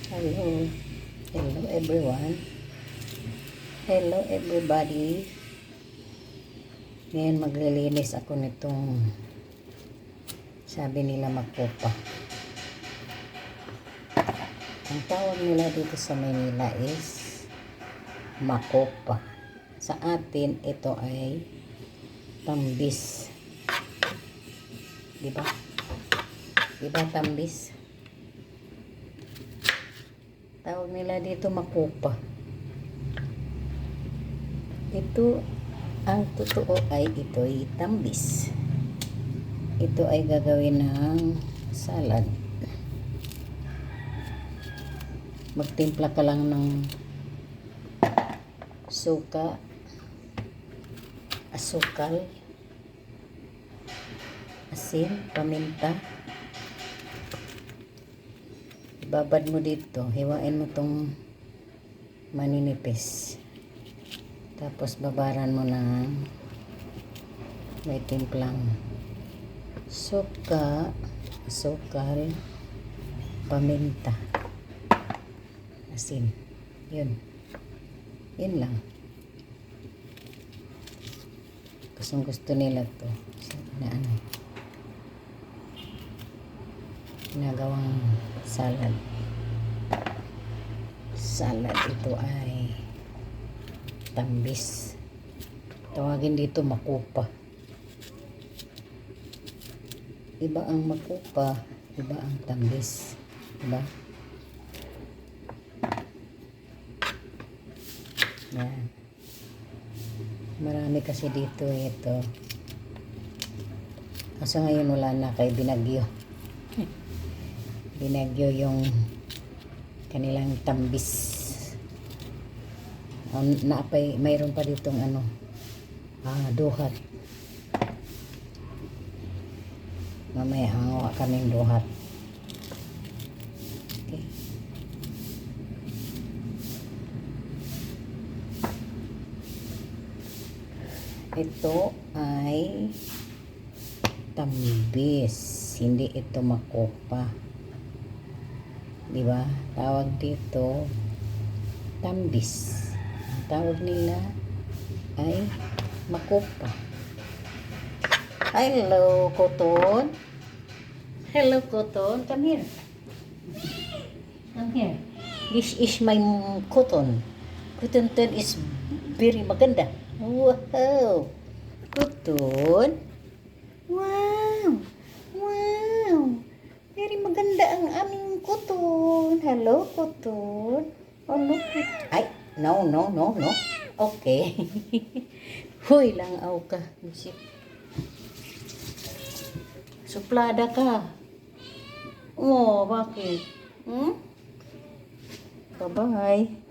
Hello. Hello everyone. Hello everybody. Ngayon maglilinis ako nitong sabi nila makopa. Ang tawag nila dito sa Manila is makopa. Sa atin ito ay tambis. Diba? Diba tambis? Tawag nila dito makopa. Ito, ang totoo ay ito'y tambis. Ito ay gagawin ng salad. Magtimpla ka lang ng suka, asukal, asin, paminta. Babad mo dito, hiwain mo tong maninipis. Tapos babaran mo ng may timplang suka, asukal, paminta, asin. Yun. Yun lang. Gustong gusto nila to. Na ano, ginagawang salad. Salad ito ay tambis. Tawagin dito makopa. Iba ang makopa, iba ang tambis. Diba? Yan. Marami kasi dito ito. Kaso ngayon wala na kay binagyo. Binagyo yung kanilang tambis. Naapay, mayroon pa ditong ano, duhat. Mamaya hangawa kaming duhat. Okay. Ito ay tambis, hindi ito makopa. Diba? Tawag dito tambis. Ang tawag nila ay makopa. Hello, Koton. Hello, Koton. Come here. Come here. This is my Koton. Koton is very maganda. Wow. Koton. Wow. Wow. Very maganda ang aming Koton. Hello, Koton. Oh, look. Ay, no. Okay. Huy, langaw ka. Isip. Suplada ka. Oh, bakit? Bye-bye.